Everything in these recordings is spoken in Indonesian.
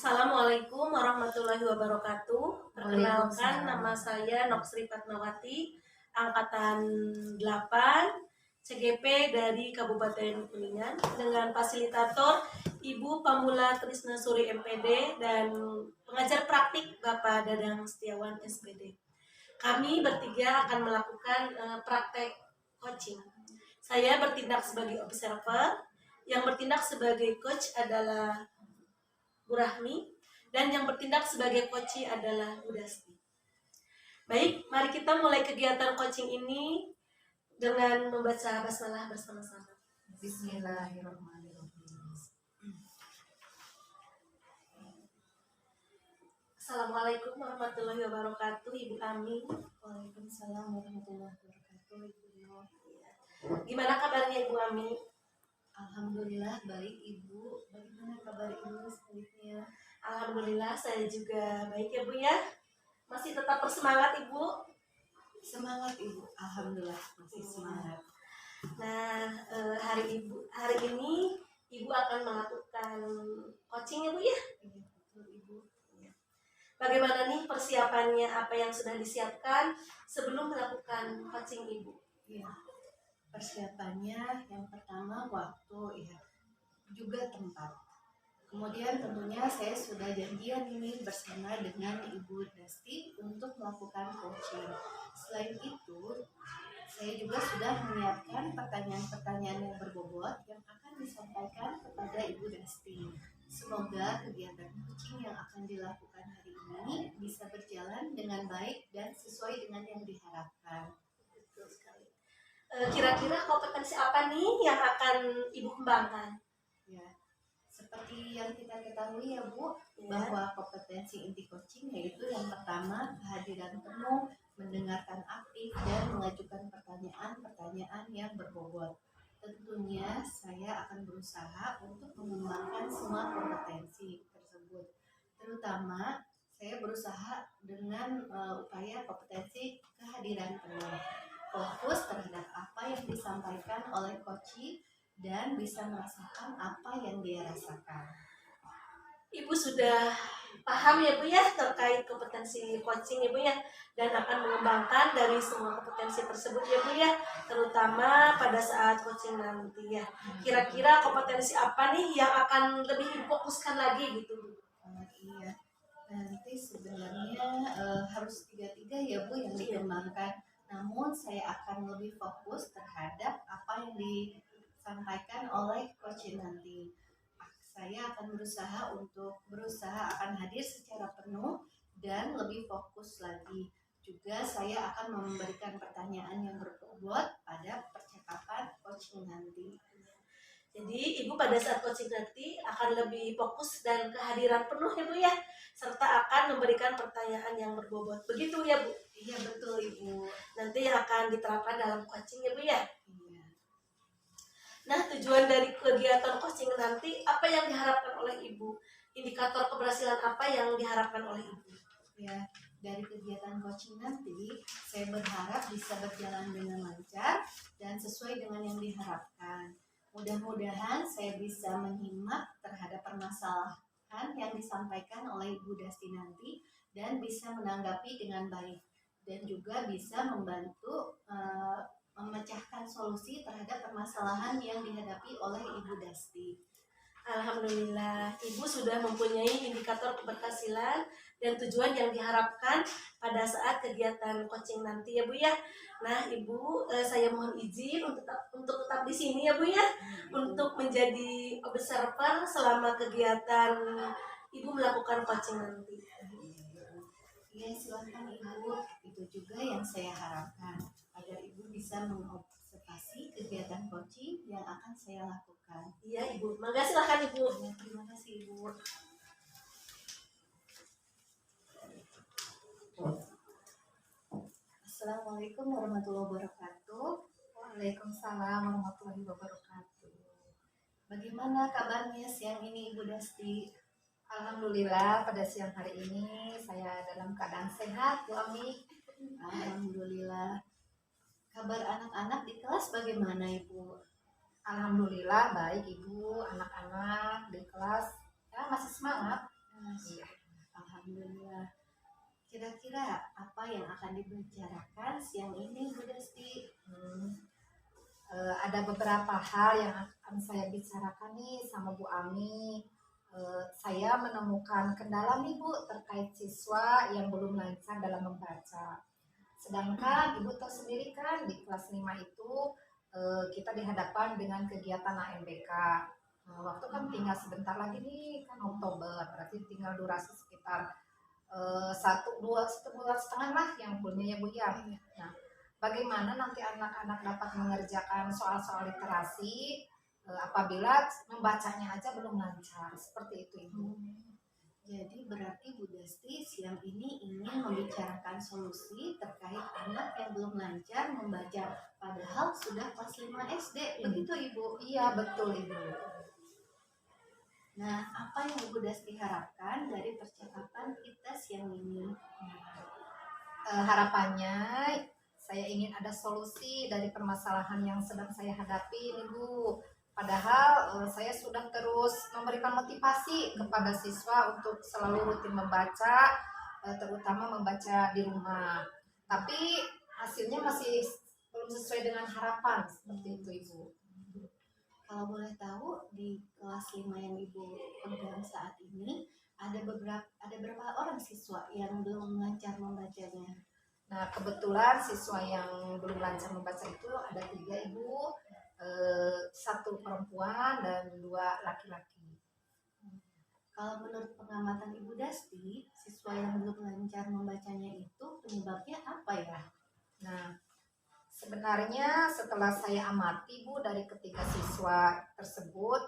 Assalamualaikum warahmatullahi wabarakatuh. Perkenalkan, Waalaikumsalam. nama saya Noksri Fatmawati, angkatan 8, CGP dari Kabupaten Kuningan, dengan fasilitator Ibu Pamula Trisna Suri MPD dan pengajar praktik Bapak Dadang Setiawan SPD. Kami bertiga akan melakukan praktek coaching. Saya bertindak sebagai observer, yang bertindak sebagai coach adalah Bu Rahmi, dan yang bertindak sebagai coach adalah Bu Dasti. Baik, mari kita mulai kegiatan coaching ini dengan membaca basmalah bersama-sama. Bismillahirrahmanirrahim. Assalamualaikum warahmatullahi wabarakatuh, Ibu Ami. Waalaikumsalam warahmatullahi wabarakatuh. Ibu. Gimana kabarnya Ibu Ami? Alhamdulillah baik Ibu. Bagaimana kabar Ibu selanjutnya? Alhamdulillah saya juga baik ya Bu ya. Masih tetap bersemangat Ibu? Semangat Ibu. Alhamdulillah masih semangat. Nah, hari ini Ibu akan melakukan coaching ya Bu ya? Betul Ibu. Bagaimana nih persiapannya, apa yang sudah disiapkan sebelum melakukan coaching Ibu? Ya, persiapannya yang pertama waktu ya, juga tempat. Kemudian tentunya saya sudah janjian ini bersama dengan Ibu Dasti untuk melakukan coaching. Selain itu, saya juga sudah menyiapkan pertanyaan-pertanyaan yang berbobot yang akan disampaikan kepada Ibu Dasti. Semoga kegiatan coaching yang akan dilakukan hari ini bisa berjalan dengan baik dan sesuai dengan yang diharapkan. Betul sekali. Kira-kira kompetensi apa nih yang akan Ibu kembangkan? Ya, seperti yang kita ketahui ya Bu, Ya. bahwa kompetensi inti coaching yaitu yang pertama kehadiran penuh, mendengarkan aktif, dan mengajukan pertanyaan-pertanyaan yang berbobot. Tentunya saya akan berusaha untuk mengembangkan semua kompetensi tersebut. Terutama saya berusaha dengan upaya kompetensi kehadiran penuh, fokus terhadap apa yang disampaikan oleh coach dan bisa merasakan apa yang dia rasakan. Ibu sudah paham ya Bu ya terkait kompetensi coaching Ibu ya, dan akan mengembangkan dari semua kompetensi tersebut ya Bu ya, terutama pada saat coaching nanti ya. Kira-kira kompetensi apa nih yang akan lebih difokuskan lagi gitu Bu? Iya, nanti sebenarnya harus tiga-tiga ya Bu yang dikembangkan. Namun saya akan lebih fokus terhadap apa yang disampaikan oleh coach nanti. Saya akan berusaha akan hadir secara penuh dan lebih fokus lagi. Juga saya akan memberikan pertanyaan yang berbobot pada percakapan coaching nanti. Jadi Ibu pada saat coaching nanti akan lebih fokus dan kehadiran penuh ya Bu ya, serta akan memberikan pertanyaan yang berbobot. Begitu ya Bu? Iya betul Ibu. Nanti akan diterapkan dalam coaching ya Bu ya? Iya. Nah, tujuan dari kegiatan coaching nanti apa yang diharapkan oleh Ibu? Indikator keberhasilan apa yang diharapkan oleh Ibu? Ya, dari kegiatan coaching nanti saya berharap bisa berjalan dengan lancar dan sesuai dengan yang diharapkan. Mudah-mudahan saya bisa menyimak terhadap permasalahan yang disampaikan oleh Ibu Dasti nanti dan bisa menanggapi dengan baik dan juga bisa membantu memecahkan solusi terhadap permasalahan yang dihadapi oleh Ibu Dasti. Alhamdulillah, Ibu sudah mempunyai indikator keberhasilan dan tujuan yang diharapkan pada saat kegiatan coaching nanti ya Bu ya. Nah Ibu, saya mohon izin untuk tetap di sini ya Bu ya, untuk menjadi observer selama kegiatan Ibu melakukan coaching nanti. Ya silakan Ibu, itu juga yang saya harapkan agar Ibu bisa mengobservasi kegiatan coaching yang akan saya lakukan. Iya Ibu, mangga silakan Ibu. Ya, terima kasih Ibu. Assalamualaikum warahmatullahi wabarakatuh. Waalaikumsalam warahmatullahi wabarakatuh. Bagaimana kabarnya siang ini Ibu Dasti? Alhamdulillah pada siang hari ini saya dalam keadaan sehat, Bu Ami. Alhamdulillah. Kabar anak-anak di kelas bagaimana Ibu? Alhamdulillah baik Ibu, anak-anak di kelas ya masih semangat. Iya. Alhamdulillah. Kira-kira apa yang akan dibicarakan siang ini, Bu Desti? Hmm, ada beberapa hal yang akan saya bicarakan nih sama Bu Ami. Saya menemukan kendala nih Bu terkait siswa yang belum lancar dalam membaca. Sedangkan Ibu tahu sendiri kan di kelas 5 itu kita dihadapkan dengan kegiatan AMBK. Waktu kan tinggal sebentar lagi nih kan Oktober, berarti tinggal durasi sekitar 1 bulan setengah lah yang fullnya ya Bu ya. Nah, bagaimana nanti anak-anak dapat mengerjakan soal-soal literasi apabila membacanya aja belum lancar, seperti itu Ibu. Jadi berarti Bu Desti siang ini ingin membicarakan solusi terkait anak yang belum lancar membaca padahal sudah kelas 5 SD, begitu Ibu? Iya betul Ibu. Nah, apa yang Bu Desti harapkan dari percakapan kita siang ini? Harapannya saya ingin ada solusi dari permasalahan yang sedang saya hadapi nih Bu. Padahal saya sudah terus memberikan motivasi kepada siswa untuk selalu rutin membaca, terutama membaca di rumah. Tapi hasilnya masih belum sesuai dengan harapan seperti itu Ibu. Kalau boleh tahu di kelas 5 yang Ibu pegang saat ini ada berapa orang siswa yang belum lancar membacanya? Nah, kebetulan siswa yang belum lancar membaca itu ada 3 Ibu, 1 perempuan dan 2 laki-laki. Kalau menurut pengamatan Ibu Desti, siswa yang belum lancar membacanya itu penyebabnya apa ya? Nah, sebenarnya setelah saya amati Bu dari ketiga siswa tersebut,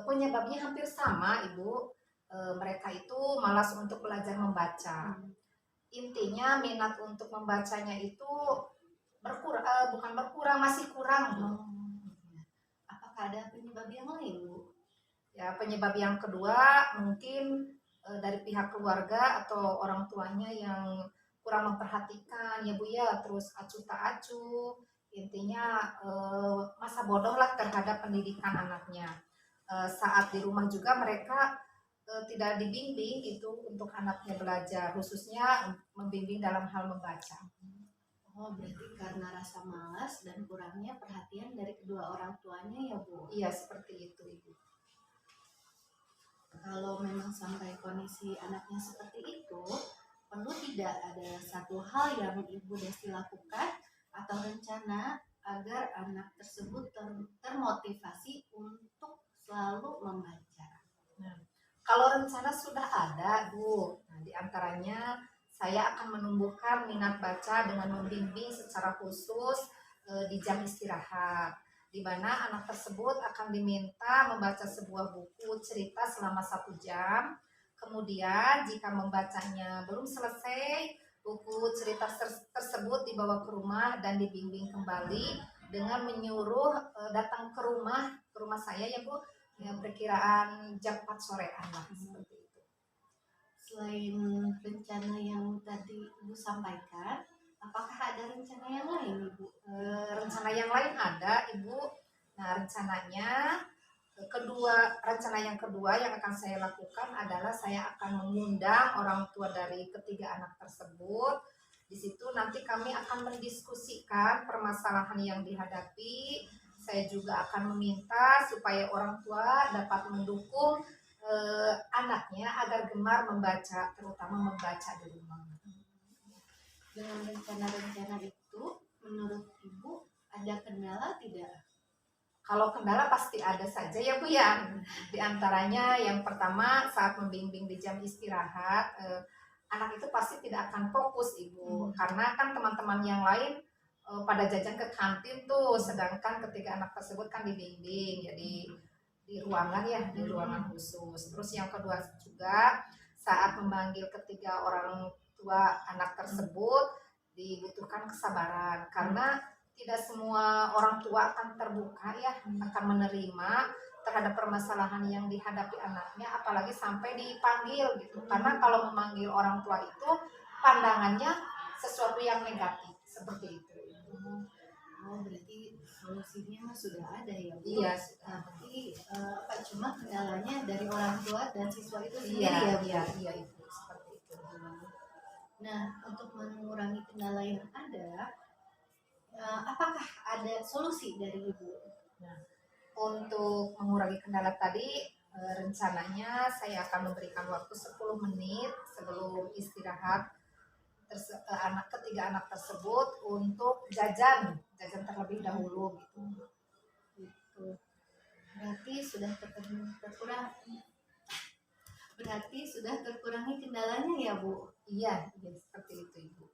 penyebabnya hampir sama Ibu. Mereka itu malas untuk belajar membaca. Intinya minat untuk membacanya itu bukan berkurang, masih kurang Bu. Apakah ada penyebab yang lain Bu? Ya, penyebab yang kedua mungkin dari pihak keluarga atau orang tuanya yang kurang memperhatikan ya Bu ya, terus acuh tak acuh, intinya masa bodoh lah terhadap pendidikan anaknya. Saat di rumah juga mereka tidak dibimbing itu untuk anaknya belajar, khususnya membimbing dalam hal membaca. Oh, berarti karena rasa malas dan kurangnya perhatian dari kedua orang tuanya ya Bu? Iya, seperti itu Ibu. Kalau memang sampai kondisi anaknya seperti itu, perlu tidak ada satu hal yang Ibu Desti lakukan atau rencana agar anak tersebut termotivasi untuk selalu membaca? Kalau rencana sudah ada, Bu. Nah, di antaranya saya akan menumbuhkan minat baca dengan membimbing secara khusus di jam istirahat, di mana anak tersebut akan diminta membaca sebuah buku cerita selama 1 jam. Kemudian jika membacanya belum selesai, buku cerita tersebut dibawa ke rumah dan dibimbing kembali dengan menyuruh datang ke rumah saya ya Bu, ya perkiraan jam 4 sorean lah seperti itu. Selain rencana yang tadi Ibu sampaikan, apakah ada rencana yang lain Ibu? Rencana yang lain ada Ibu. Nah, rencana yang kedua yang akan saya lakukan adalah saya akan mengundang orang tua dari ketiga anak tersebut. Di situ nanti kami akan mendiskusikan permasalahan yang dihadapi. Saya juga akan meminta supaya orang tua dapat mendukung anaknya agar gemar membaca, terutama membaca di rumah. Dengan rencana-rencana itu, menurut Ibu ada kendala tidak? Kalau kendala pasti ada saja ya Bu ya. Di antaranya yang pertama saat membimbing di jam istirahat, anak itu pasti tidak akan fokus Ibu, karena kan teman-teman yang lain pada jajan ke kantin tuh, sedangkan ketiga anak tersebut kan dibimbing ya di ruangan ya, di ruangan khusus. Terus yang kedua juga saat memanggil ketiga orang tua anak tersebut dibutuhkan kesabaran, karena tidak semua orang tua akan terbuka ya, akan menerima terhadap permasalahan yang dihadapi anaknya, apalagi sampai dipanggil gitu. Karena kalau memanggil orang tua itu pandangannya sesuatu yang negatif seperti itu. Oh, berarti solusinya sudah ada ya Bu. Iya, Tapi cuma kendalanya dari orang tua dan siswa itu sendiri iya, ya Bu. iya Ibu, seperti itu. Nah, untuk mengurangi kendala yang ada, apakah ada solusi dari Ibu? Nah, untuk mengurangi kendala tadi, rencananya saya akan memberikan waktu 10 menit sebelum istirahat ketiga anak tersebut untuk jajan terlebih dahulu gitu. Gitu. Berarti sudah terkurangi kendalanya ya Bu. Iya, seperti itu Ibu.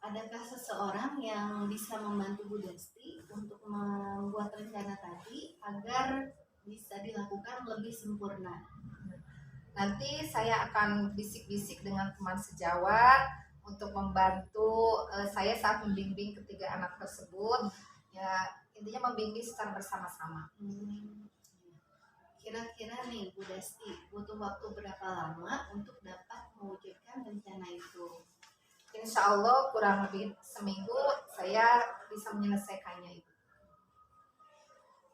Adakah seseorang yang bisa membantu Bu Desti untuk membuat rencana tadi agar bisa dilakukan lebih sempurna? Nanti saya akan bisik-bisik dengan teman sejawat untuk membantu saya saat membimbing ketiga anak tersebut. Ya, intinya membimbing secara bersama-sama. Kira-kira nih Bu Desti butuh waktu berapa lama untuk dapat mewujudkan rencana itu? Insya Allah kurang lebih seminggu saya bisa menyelesaikannya Ibu.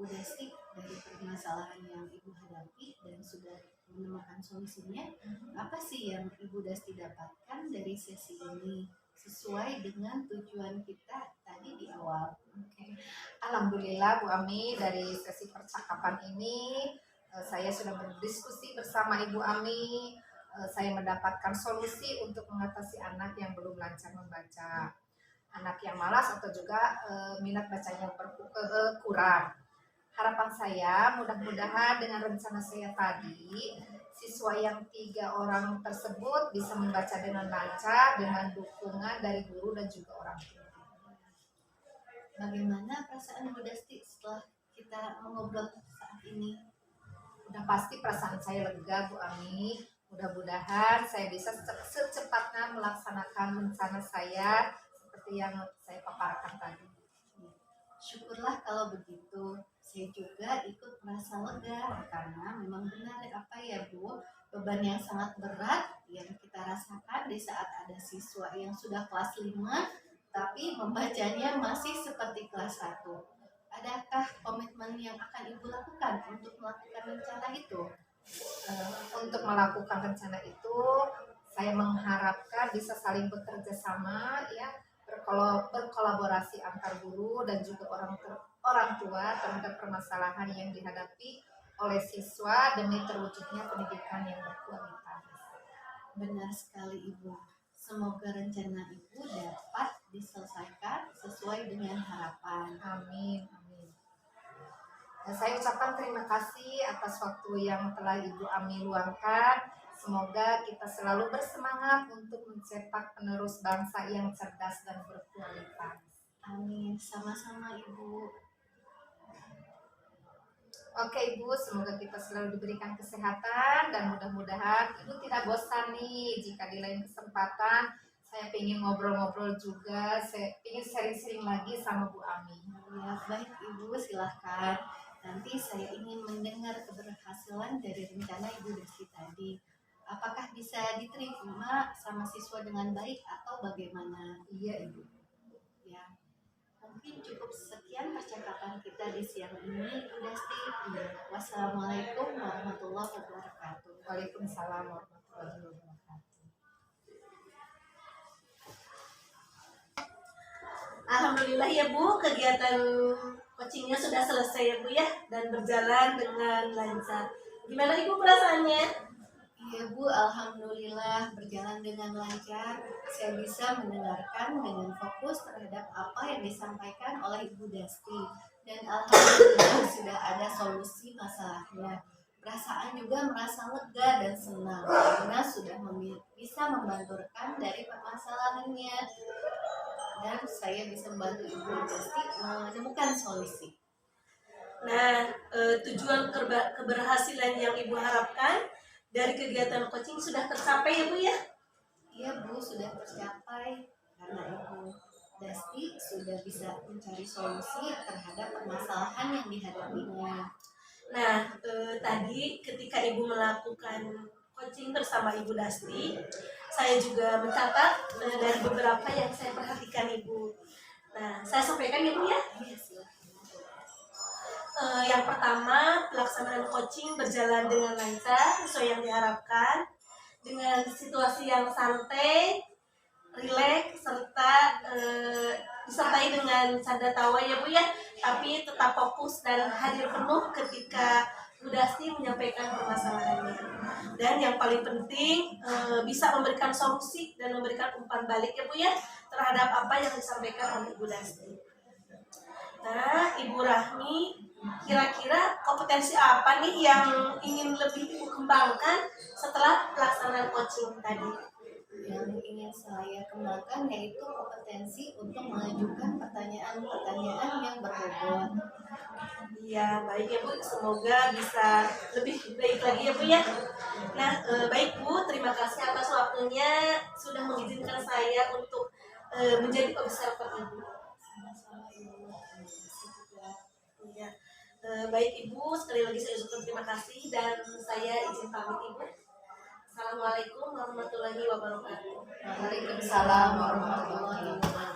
Bu Desti, dari permasalahan yang Ibu hadapi dan sudah menemukan solusinya, apa sih yang Ibu Desti dapatkan dari sesi ini sesuai dengan tujuan kita tadi di awal? Oke. Alhamdulillah Bu Ami, dari sesi percakapan ini saya sudah berdiskusi bersama Ibu Ami. Saya mendapatkan solusi untuk mengatasi anak yang belum lancar membaca, anak yang malas atau juga minat bacanya kurang. Harapan saya mudah-mudahan dengan rencana saya tadi, siswa yang 3 orang tersebut bisa membaca dengan lancar dengan dukungan dari guru dan juga orang tua. Bagaimana perasaan Bu Desti setelah kita mengobrol saat ini? Udah pasti perasaan saya lega Bu Ami. Mudah-mudahan saya bisa secepatnya melaksanakan rencana saya seperti yang saya paparkan tadi. Syukurlah kalau begitu. Saya juga ikut merasa lega karena memang benar apa ya Bu, beban yang sangat berat yang kita rasakan di saat ada siswa yang sudah kelas 5 tapi membacanya masih seperti kelas 1. Adakah komitmen yang akan Ibu lakukan untuk melakukan rencana itu? Untuk melakukan rencana itu, saya mengharapkan bisa saling bekerja sama, ya, berkolaborasi antar guru dan juga orang tua terhadap permasalahan yang dihadapi oleh siswa demi terwujudnya pendidikan yang berkualitas. Benar sekali Ibu. Semoga rencana Ibu dapat diselesaikan sesuai dengan harapan. Amin, amin. Dan saya ucapkan terima kasih atas waktu yang telah Ibu Ami luangkan. Semoga kita selalu bersemangat untuk mencetak penerus bangsa yang cerdas dan berkualitas. Amin. Sama-sama Ibu. Oke Ibu, semoga kita selalu diberikan kesehatan dan mudah-mudahan Ibu tidak bosan nih jika di lain kesempatan saya ingin ngobrol-ngobrol juga, saya ingin sharing-sharing lagi sama Bu Ami. Ya, baik Ibu, silahkan. Nanti saya ingin mendengar keberhasilan dari rencana Ibu Desti tadi. Apakah bisa diterima sama siswa dengan baik atau bagaimana? Iya Ibu. Ya, mungkin cukup sekian percakapan kita di siang ini, Ibu Desti. Wassalamualaikum warahmatullahi wabarakatuh. Waalaikumsalam warahmatullahi wabarakatuh. Alhamdulillah ya Bu, kegiatan coachingnya sudah selesai ya Bu ya, dan berjalan dengan lancar. Gimana Ibu perasaannya? Iya Bu, alhamdulillah berjalan dengan lancar. Saya bisa mendengarkan dengan fokus terhadap apa yang disampaikan oleh Ibu Desti. Dan alhamdulillah sudah ada solusi masalahnya. Perasaan juga merasa lega dan senang karena sudah bisa membanturkan dari permasalahannya. Dan saya bisa membantu Ibu Desti menemukan solusi. Nah, tujuan keberhasilan yang Ibu harapkan dari kegiatan coaching sudah tercapai ya Bu ya? Iya Bu, sudah tercapai karena Ibu Desti sudah bisa mencari solusi terhadap permasalahan yang dihadapinya. Nah, tadi ketika Ibu melakukan coaching bersama Ibu Dasti, saya juga mencatat dari beberapa yang saya perhatikan Ibu. Nah, saya sampaikan ya Bu ya. Iya, silakan. Yang pertama, pelaksanaan coaching berjalan dengan lancar sesuai yang diharapkan, dengan situasi yang santai, rileks, serta disertai dengan canda tawa ya Bu ya, tapi tetap fokus dan hadir penuh ketika Bu Dasti menyampaikan permasalahannya. Dan yang paling penting bisa memberikan solusi dan memberikan umpan balik ya Bu ya terhadap apa yang disampaikan oleh Bu Dasti. Nah, Ibu Rahmi, kira-kira kompetensi apa nih yang ingin lebih Ibu kembangkan setelah pelaksanaan coaching tadi? Yang ingin saya kembangkan yaitu kompetensi untuk mengajukan pertanyaan-pertanyaan yang berbobot. Iya, baik ya Bu. Semoga bisa lebih baik lagi ya Bu ya. Nah, baik Bu, terima kasih atas waktunya sudah mengizinkan saya untuk menjadi observer Ibu. Sama-sama Ibu, terima kasih juga. Iya. Baik Ibu, sekali lagi saya ucapkan terima kasih dan saya izin pamit Ibu. Assalamualaikum warahmatullahi wabarakatuh. Waalaikumsalam warahmatullahi wabarakatuh.